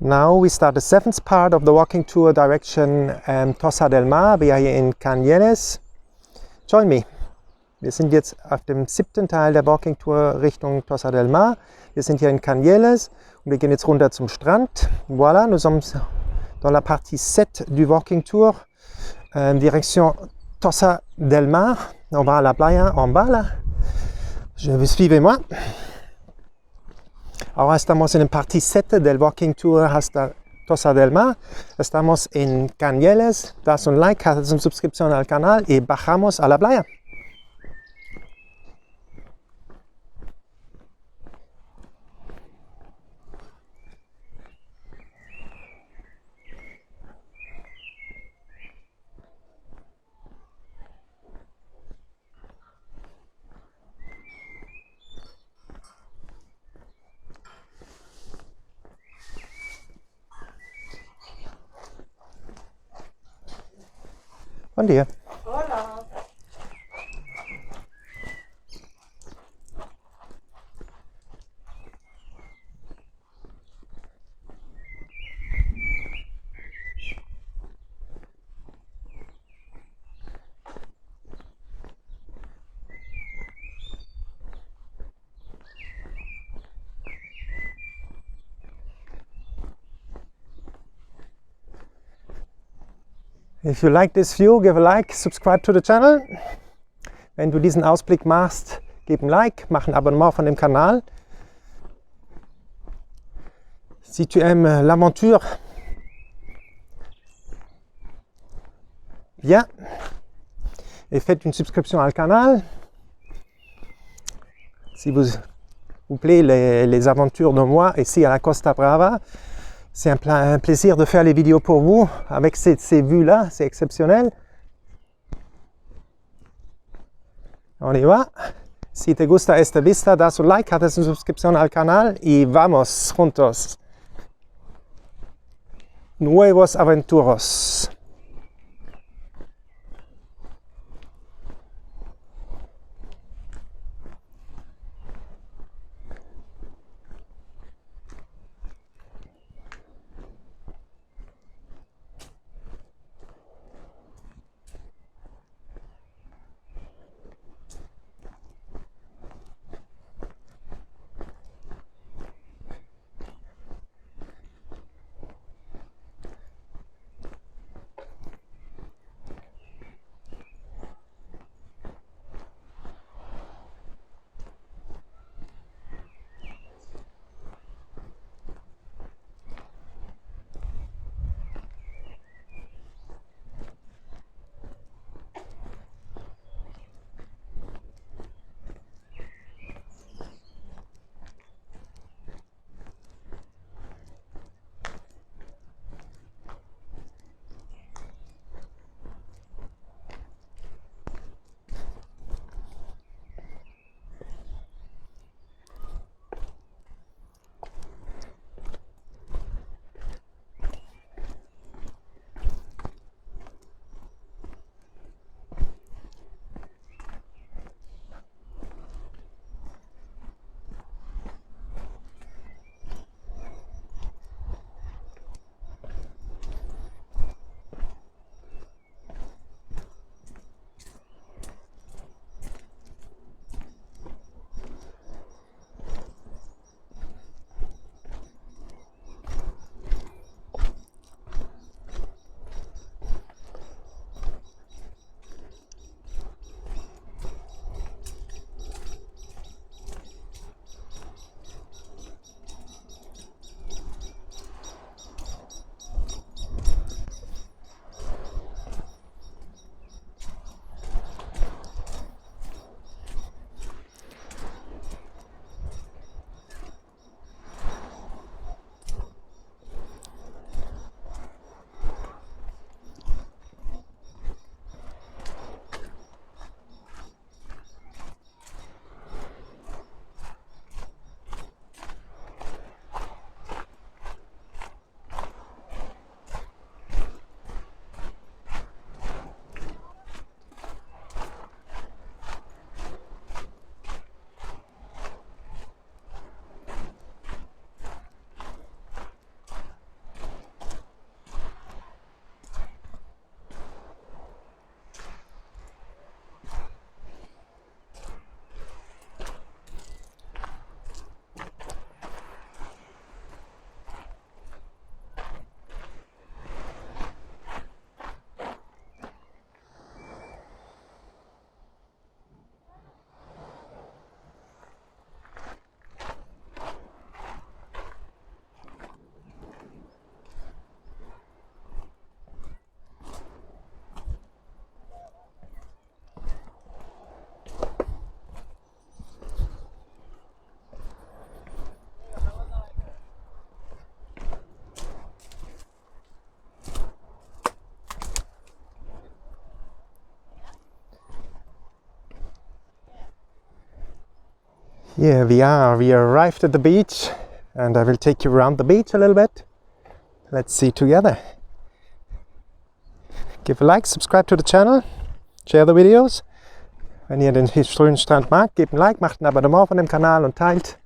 Now we start the 7th part of the walking tour direction Tossa del Mar. We are here in Canyelles. Join me. Wir sind jetzt auf dem 7. Teil der Walking Tour Richtung Tossa del Mar. Wir sind hier in Canyelles und wir gehen jetzt runter zum Strand. Voilà, nous sommes dans la partie 7 du Walking Tour, direction Tossa del Mar. On va à la playa en bas là. Suivez-moi. Ahora estamos en la parte 7 del Walking Tour hasta Tossa del Mar. Estamos en Canyelles. Das un like, haz una suscripción al canal y bajamos a la playa. Buen día. Hola. If you like this view, give a like, subscribe to the channel. Wenn du diesen Ausblick machst, gib ein Like, mach ein Abonnement von dem Kanal. Si tu aimes l'aventure, bien, et faites une subscription au canal. Si vous plaît les aventures de moi ici à la Costa Brava, c'est un plaisir de faire les vidéos pour vous avec ces vues-là, c'est exceptionnel. On y va. Si te gusta esta vista, das un like, haz una suscripción al canal y vamos juntos. Nuevos aventuros. Here we are, we arrived at the beach and I will take you around the beach a little bit. Let's see together. Give a like, subscribe to the channel, share the videos. Wenn ihr den schönen Strand mag, gebt ein Like, macht ein Abonnement von dem Kanal und teilt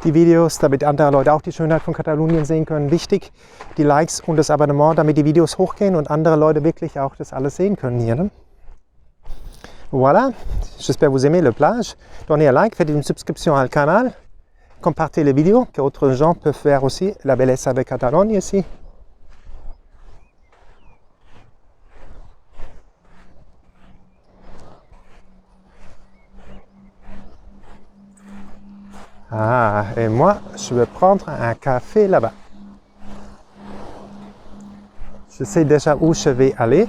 die Videos, damit andere Leute auch die Schönheit von Katalonien sehen können. Wichtig, die Likes und das Abonnement, damit die Videos hochgehen und andere Leute wirklich auch das alles sehen können hier. Ne? Voilà, j'espère vous aimez la plage. Donnez un like, faites une subscription au canal, compartez les vidéos, que d'autres gens peuvent faire aussi la belleza de Catalogne ici. Ah, et moi, je vais prendre un café là-bas. Je sais déjà où je vais aller.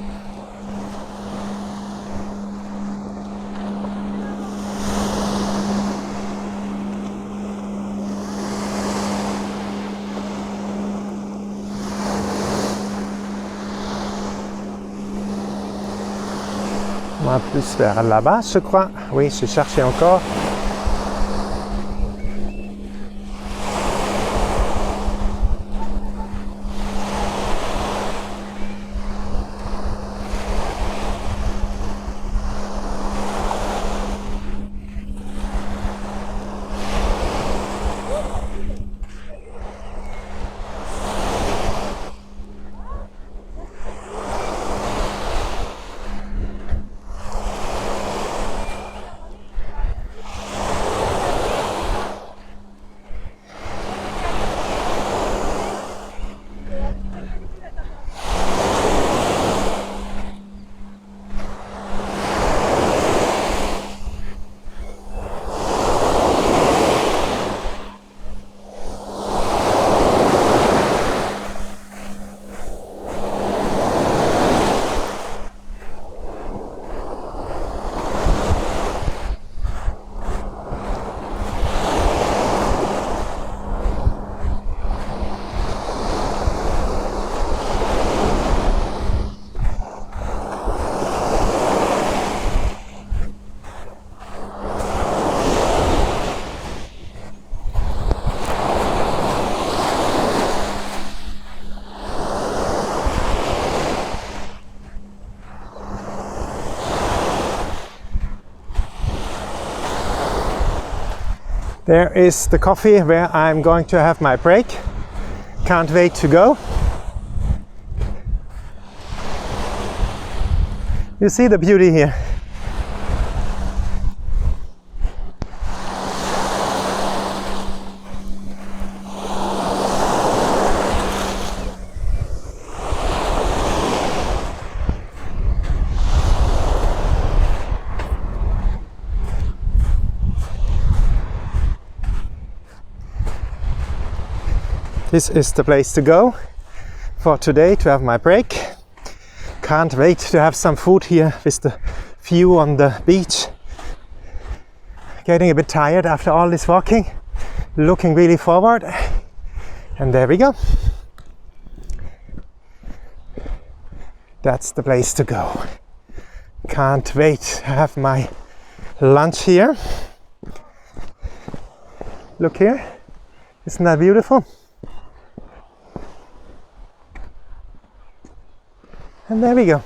Moi, plus vers là-bas, je crois. Oui, je cherchais encore. There is the coffee where I'm going to have my break. Can't wait to go. You see the beauty here. This is the place to go for today to have my break. Can't wait to have some food here with the view on the beach. Getting a bit tired after all this walking. Looking really forward. And there we go. That's the place to go. Can't wait to have my lunch here. Look here. Isn't that beautiful? And there we go.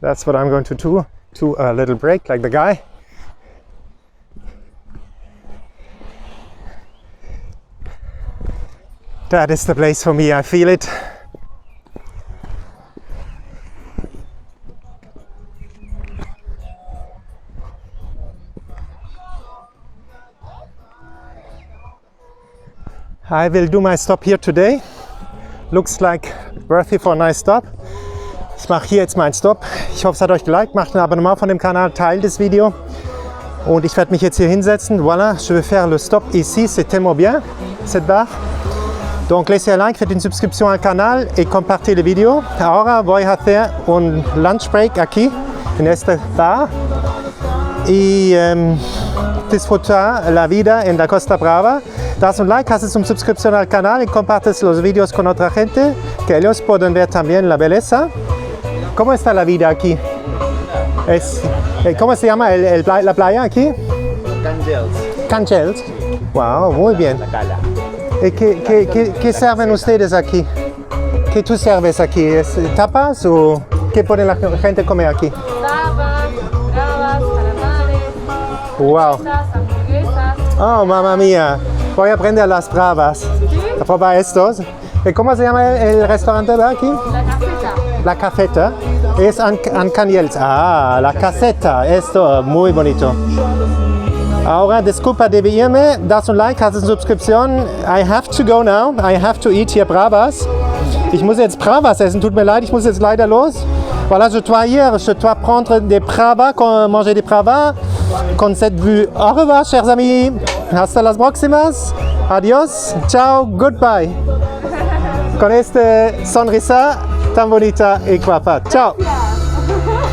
That's what I'm going to do. To a little break like the guy. That is the place for me, I feel it. I will do my stop here today. Looks like worthy for a nice stop. Ich mache hier jetzt meinen Stop. Ich hoffe, es hat euch geliked. Macht ein Abonnement von dem Kanal, teilt das Video. Und ich werde mich jetzt hier hinsetzen. Voilà, je vais faire le stop ici. C'est tellement bien, cette barre. Donc laissez un like, faites une subscription al canal et compartez le video. Ahora voy a hacer un lunch break aquí, en esta bar. Y disfrutar la vida en la Costa Brava. Das un like, haces una suscripción al canal y compartes los vídeos con otra gente, que ellos pueden ver también la belleza. ¿Cómo está la vida aquí? ¿Cómo se llama la playa aquí? Canyelles. Canyelles. Wow, muy bien. La Cala. ¿Qué sirven ustedes aquí? ¿Qué tú serves aquí? ¿Es tapas o qué pone la gente comer aquí? Tapas, bravas, calamares, Wow. pizzas, hamburguesas. Oh, mamma mía. Voy a aprender las bravas. A probar estos. ¿Y cómo se llama el restaurante de aquí? La caseta. La cafeta. Es en Canyelles. Ah, la caseta. Esto, muy bonito. Ahora, disculpa de irme. Das un like, hast eine Subskription. I have to go now. I have to eat here bravas. Ich muss jetzt bravas essen. Tut mir leid, ich muss jetzt leider los. Voilà, je dois prendre des bravas, manger des bravas. Con cette vue. Au revoir, chers amis. Hasta las próximas. Adiós. Ciao. Goodbye. Con esta sonrisa tan bonita y guapa. Ciao.